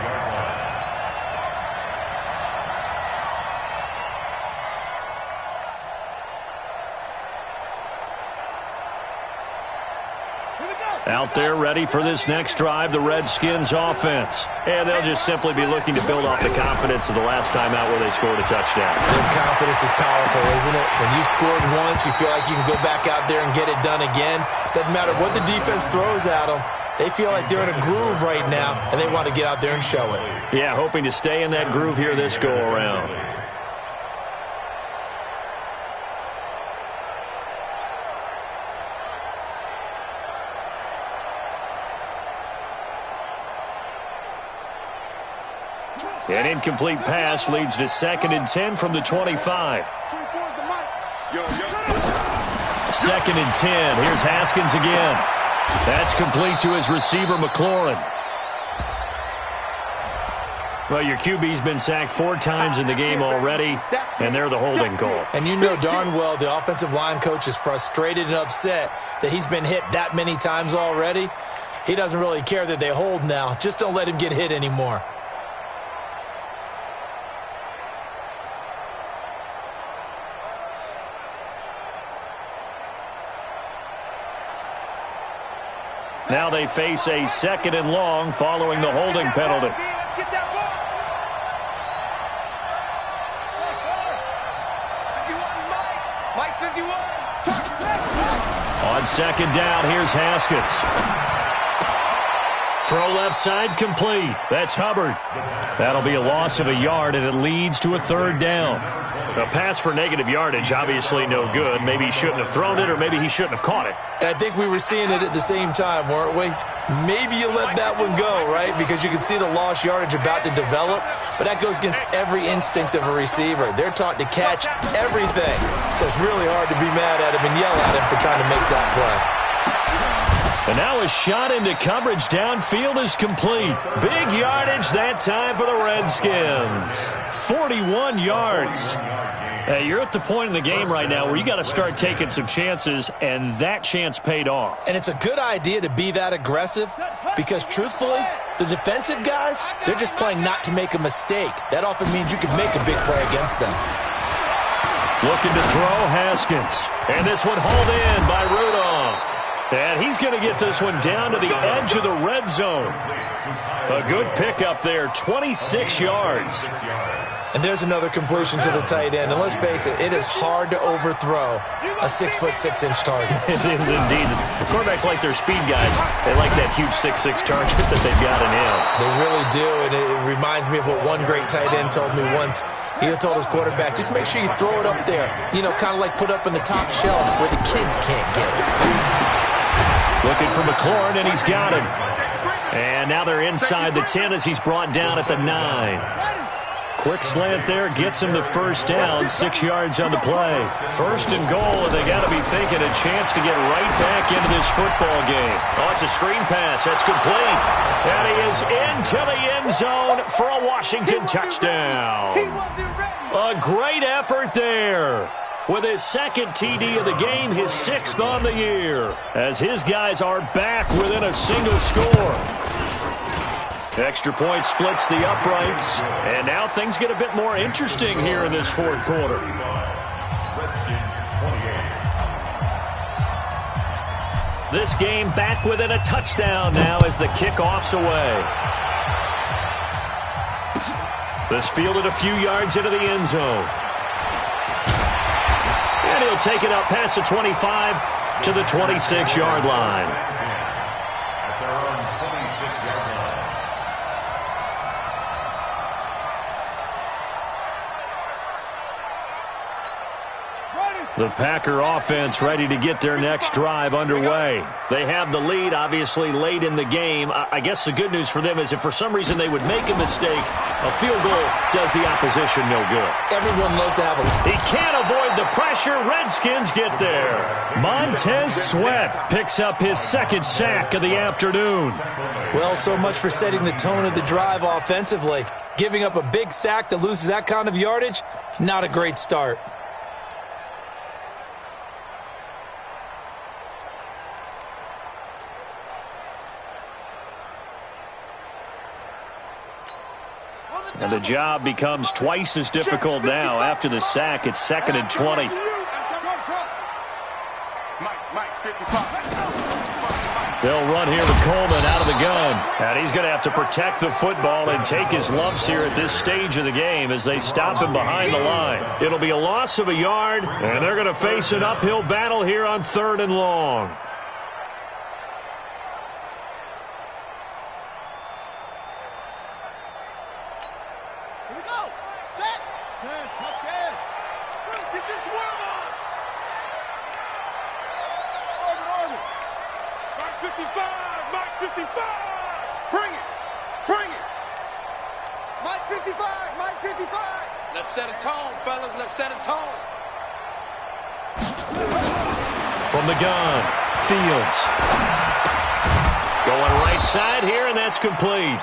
Out there ready for this next drive, the Redskins offense. And they'll just simply be looking to build off the confidence of the last time out where they scored a touchdown.
Confidence is powerful, isn't it? When you scored once, you feel like you can go back out there and get it done again. Doesn't matter what the defense throws at them. They feel like they're in a groove right now, and they want to get out there and show it.
Yeah, hoping to stay in that groove here this go-around. An incomplete pass leads to 2nd and 10 from the 25. 2nd and 10. Here's Haskins again. That's complete to his receiver, McLaurin. Well, your QB's been sacked 4 times in the game already, and they're the holding call.
And you know darn well the offensive line coach is frustrated and upset that he's been hit that many times already. He doesn't really care that they hold now. Just don't let him get hit anymore.
Now they face a 2nd and long following the holding penalty. On 2nd down, here's Haskins. Throw left side complete. That's Hubbard. That'll be a loss of a yard, and it leads to a 3rd down. A pass for negative yardage, obviously no good. Maybe he shouldn't have thrown it, or maybe he shouldn't have caught it.
And I think we were seeing it at the same time, weren't we? Maybe you let that one go, right? Because you can see the lost yardage about to develop. But that goes against every instinct of a receiver. They're taught to catch everything. So it's really hard to be mad at him and yell at him for trying to make that play.
And now a shot into coverage downfield is complete. Big yardage that time for the Redskins. 41 yards. Hey, you're at the point in the game right now where you got to start taking some chances, and that chance paid off.
And it's a good idea to be that aggressive because, truthfully, the defensive guys, they're just playing not to make a mistake. That often means you can make a big play against them.
Looking to throw Haskins. And this one hauled in by Rudolph. And he's going to get this one down to the edge of the red zone. A good pickup there, 26 yards.
And there's another completion to the tight end. And let's face it, it is hard to overthrow a 6'6" target.
It is indeed. Quarterbacks like their speed guys. They like that huge 6'6" target that they've got in him.
They really do, and it reminds me of what one great tight end told me once. He told his quarterback, just make sure you throw it up there. You know, kind of like put up in the top shelf where the kids can't get it.
Looking for McLaurin, and he's got him. And now they're inside the 10 as he's brought down at the 9. Quick slant there, gets him the first down, 6 yards on the play. First and goal, and they got to be thinking a chance to get right back into this football game. Oh, it's a screen pass. That's complete. And he is into the end zone for a Washington touchdown. A great effort there. With his second TD of the game, his 6th on the year, as his guys are back within a single score. Extra point splits the uprights, and now things get a bit more interesting here in this fourth quarter. This game back within a touchdown now as the kickoff's away. This fielded a few yards into the end zone. And he'll take it up past the 25 to the 26-yard line.
At their own 26-yard line.
The Packer offense ready to get their next drive underway. They have the lead, obviously, late in the game. I guess the good news for them is if for some reason they would make a mistake, a field goal does the opposition no good.
Everyone loves to have a...
He can't avoid the pressure. Redskins get there. Montez Sweat picks up his second sack of the afternoon.
Well, so much for setting the tone of the drive offensively. Giving up a big sack that loses that kind of yardage, not a great start.
And the job becomes twice as difficult now. After the sack, it's 2nd and 20. They'll run here with Coleman out of the gun. And he's going to have to protect the football and take his lumps here at this stage of the game as they stop him behind the line. It'll be a loss of a yard, and they're going to face an uphill battle here on 3rd and long.
Let's set a tone, fellas. Let's set a tone.
From the gun, Fields. Going right side here, and that's complete.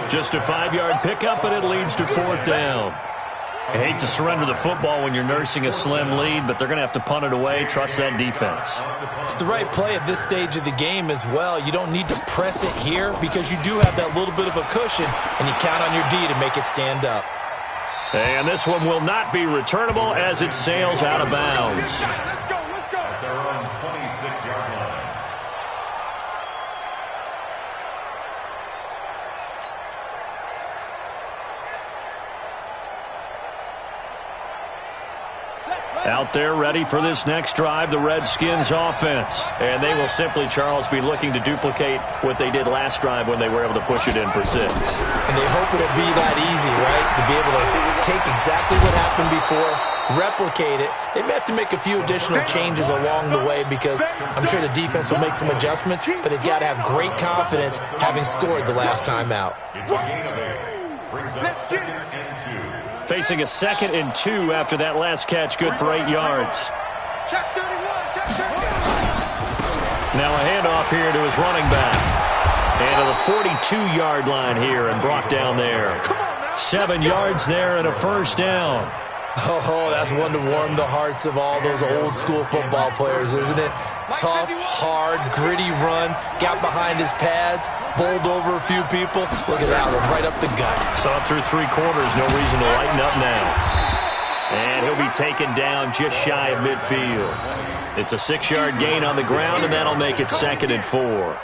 Just a 5-yard pickup, and it leads to 4th down. I hate to surrender the football when you're nursing a slim lead, but they're going to have to punt it away. Trust that defense.
It's the right play at this stage of the game as well. You don't need to press it here because you do have that little bit of a cushion, and you count on your D to make it stand up.
And this one will not be returnable as it sails out of bounds.
Let's go. At their own 26-yard line.
Out there ready for this next drive, the Redskins offense. And they will simply, Charles, be looking to duplicate what they did last drive when they were able to push it in for 6.
And they hope it'll be that easy, right? To be able to take exactly what happened before, replicate it. They may have to make a few additional changes along the way because I'm sure the defense will make some adjustments, but they've got to have great confidence having scored the last time out.
It's a gain of 8. Brings up 2nd and 2.
Facing a 2nd and 2 after that last catch, good for 8 yards.
Check 31, check 31.
Now a handoff here to his running back. And to the 42-yard line here and brought down there. 7 yards there and a first down.
Oh, that's one to warm the hearts of all those old school football players, isn't it? Tough, hard, gritty run, got behind his pads, bowled over a few people. Look at that one, right up the gut.
So up through 3 quarters, no reason to lighten up now. And he'll be taken down just shy of midfield. It's a 6-yard gain on the ground, and that'll make it 2nd and 4.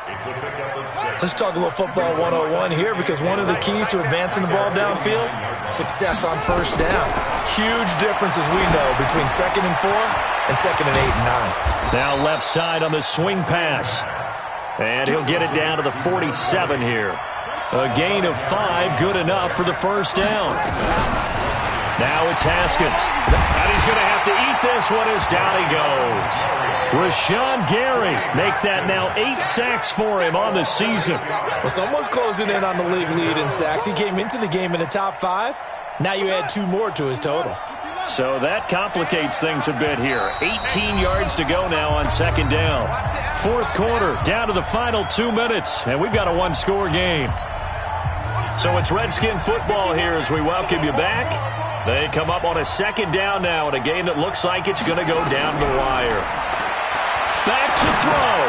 Let's talk a little football 101 here, because one of the keys to advancing the ball downfield, success on first down. Huge difference, as we know, between 2nd and 4 and 2nd and 8 and 9.
Now left side on the swing pass. And he'll get it down to the 47 here. A gain of 5, good enough for the first down. Now it's Haskins. And he's going to have to eat this one as down he goes. Rashawn Gary make that now 8 sacks for him on the season.
Well, someone's closing in on the league lead in sacks. He came into the game in the top 5. Now you add 2 more to his total.
So that complicates things a bit here. 18 yards to go now on 2nd down. 4th quarter, down to the final 2 minutes, and we've got a 1-score game. So it's Redskin football here as we welcome you back. They come up on a 2nd down now in a game that looks like it's going to go down to the wire. Back to throw.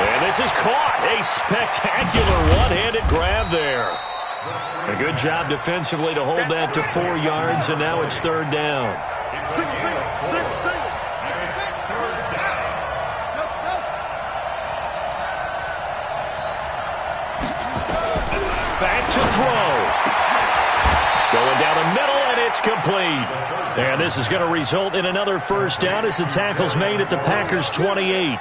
And this is caught. A spectacular one-handed grab there. A good job defensively to hold that to 4 yards, and now it's 3rd down. Back to throw. Going down the middle, and it's complete. And this is going to result in another first down as the tackle's made at the Packers' 28.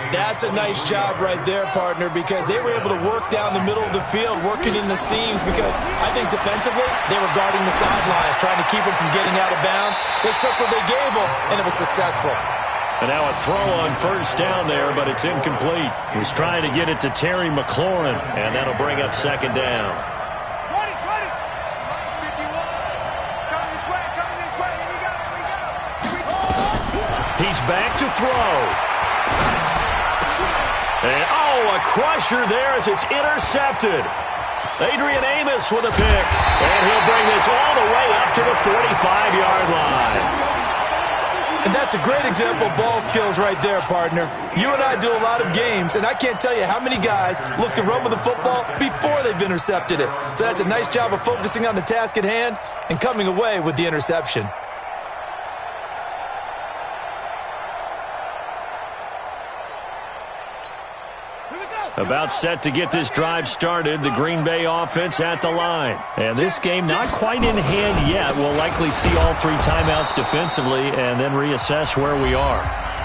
That's a nice job right there, partner, because they were able to work down the middle of the field, working in the seams, because I think defensively they were guarding the sidelines, trying to keep them from getting out of bounds. They took what they gave them, and it was successful.
And now a throw on first down there, but it's incomplete. He was trying to get it to Terry McLaurin, and that'll bring up 2nd down. He's back to throw. And, a crusher there as it's intercepted. Adrian Amos with a pick. And he'll bring this all the way up to the 45-yard line.
And that's a great example of ball skills right there, partner. You and I do a lot of games, and I can't tell you how many guys look to run with the football before they've intercepted it. So that's a nice job of focusing on the task at hand and coming away with the interception.
About set to get this drive started, the Green Bay offense at the line. And this game not quite in hand yet. We'll likely see all 3 timeouts defensively and then reassess where we are.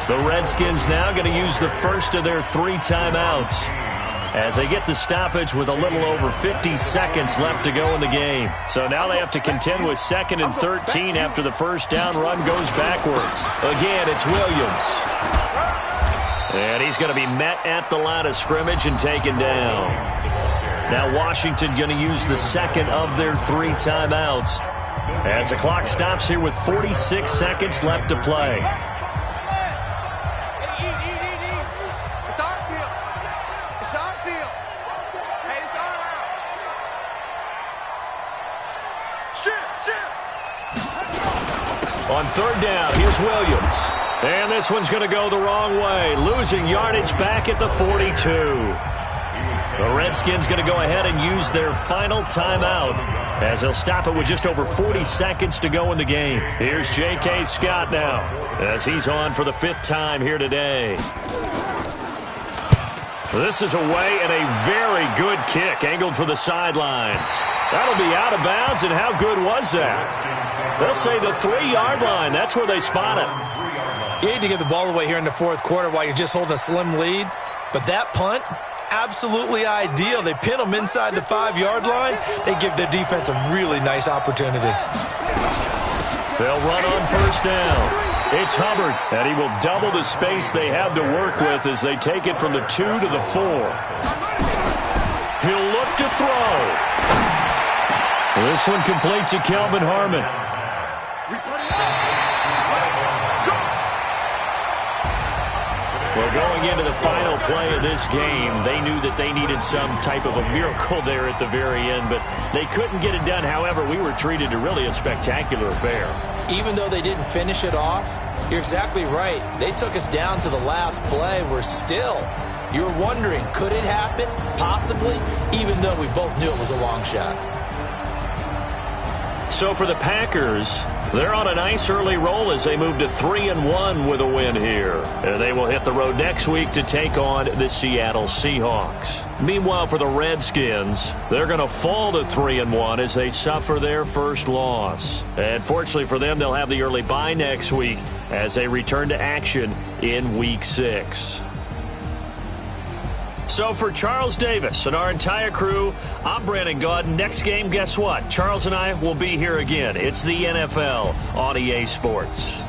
The Redskins now going to use the first of their 3 timeouts as they get the stoppage with a little over 50 seconds left to go in the game. So now they have to contend with 2nd and 13 after the first down run goes backwards. Again, it's Williams. And he's going to be met at the line of scrimmage and taken down. Now Washington going to use the 2nd of their 3 timeouts as the clock stops here with 46 seconds left to play.
It's our deal. It's our deal. Hey, it's our house. Shit.
On 3rd down, here's Williams. And this one's going to go the wrong way, losing yardage back at the 42. The Redskins going to go ahead and use their final timeout as they'll stop it with just over 40 seconds to go in the game. Here's J.K. Scott now as he's on for the 5th time here today. This is away and a very good kick angled for the sidelines. That'll be out of bounds, and how good was that? They'll say the 3-yard line. That's where they spot it.
You need to get the ball away here in the 4th quarter while you're just holding a slim lead. But that punt, absolutely ideal. They pin them inside the 5-yard line. They give their defense a really nice opportunity.
They'll run on first down. It's Hubbard, and he will double the space they have to work with as they take it from the 2 to the 4. He'll look to throw. This one complete to Kelvin Harmon. Well, going into the final play of this game, they knew that they needed some type of a miracle there at the very end, but they couldn't get it done. However, we were treated to really a spectacular affair.
even though they didn't finish it off, you're exactly right. They took us down to the last play. We're still, you were wondering, could it happen? Possibly, even though we both knew it was a long shot.
So for the Packers, they're on a nice early roll as they move to 3-1 with a win here. And they will hit the road next week to take on the Seattle Seahawks. Meanwhile, for the Redskins, they're going to fall to 3-1 as they suffer their first loss. And fortunately for them, they'll have the early bye next week as they return to action in Week 6. So for Charles Davis and our entire crew, I'm Brandon Gaudin. Next game, guess what? Charles and I will be here again. It's the NFL on EA Sports.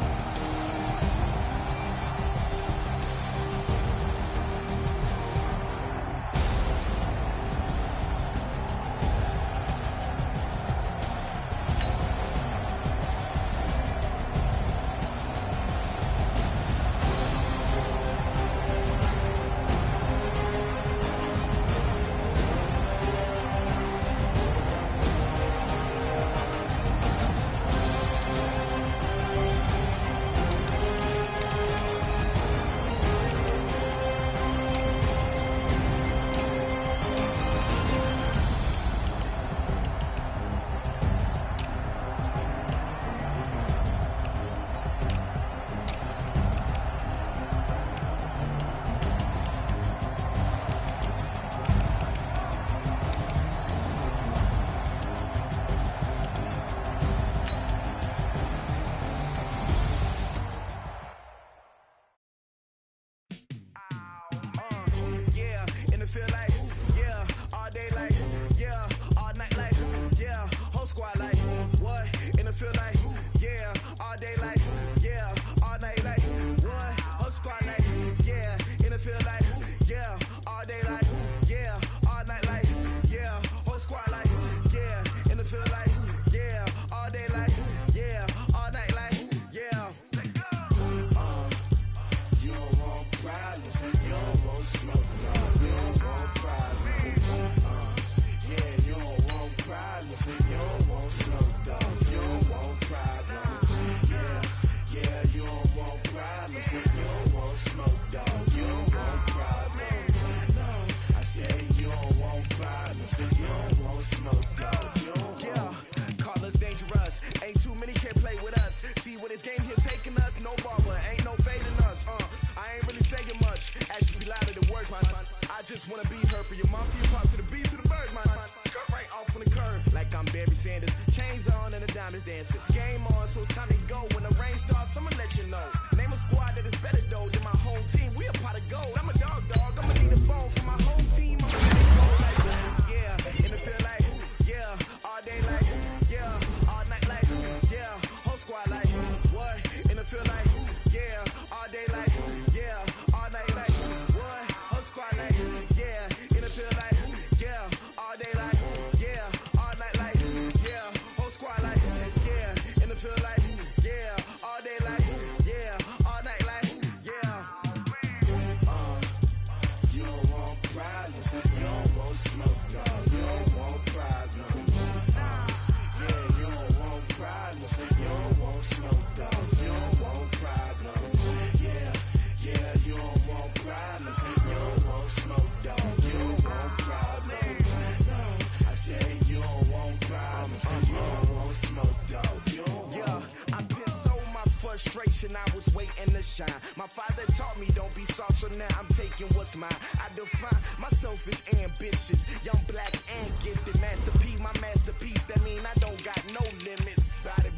I was waiting to shine. My father taught me don't be soft, so now I'm taking what's mine. I define myself as ambitious, young, black, and gifted. Master P, my masterpiece. That mean I don't got no limits. Bout it,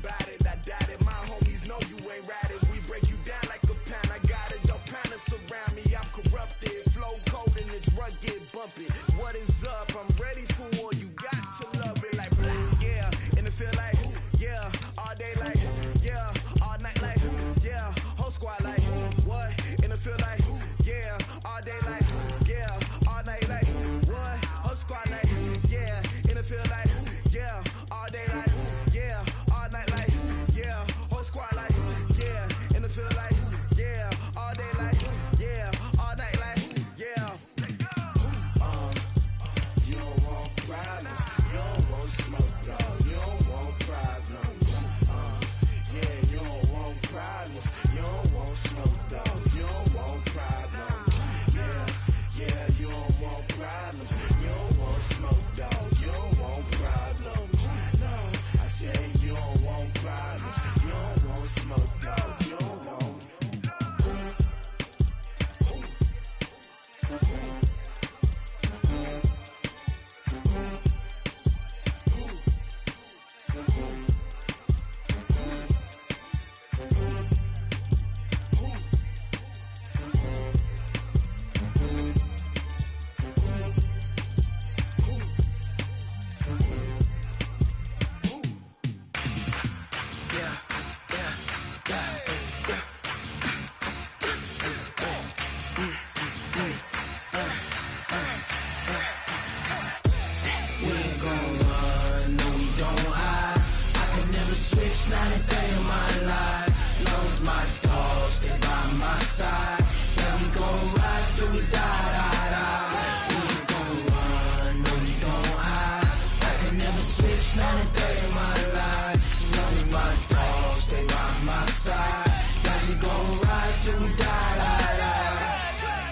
I doubt it. My homies know you ain't ratted. We break you down like a pound. I got it, don't pound us around me. I'm corrupted, flow cold and it's rugged, bumpy. What is up? I'm ready for war. You got to love it like black, yeah. And it feel like, yeah, all day like, yeah, all night like, yeah, whole squad like, what? And it feel like, yeah, all day like, yeah, all night like, what? Whole squad like, yeah, and it feel like, yeah, all day like, yeah, all night like, yeah, whole squad like, yeah, and it feel like, yeah, all day like, yeah, all night like, yeah. You don't want problems, you don't want smoke, no, you don't want problems. Yeah,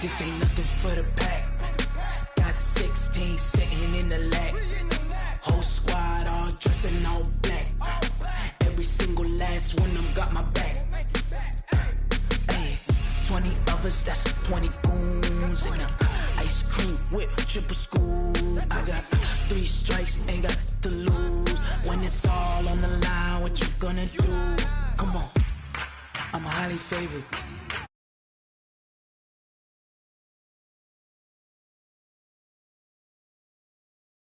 This ain't nothing for the pack. Got 16 sitting in the lap. Whole squad all dressing all black. Every single last one of them got my back. 20 of us, that's 20 goons. And ice cream whip, triple school. I got 3 strikes, ain't got to lose. When it's all on the line, what you gonna do? Come on, I'm highly favored.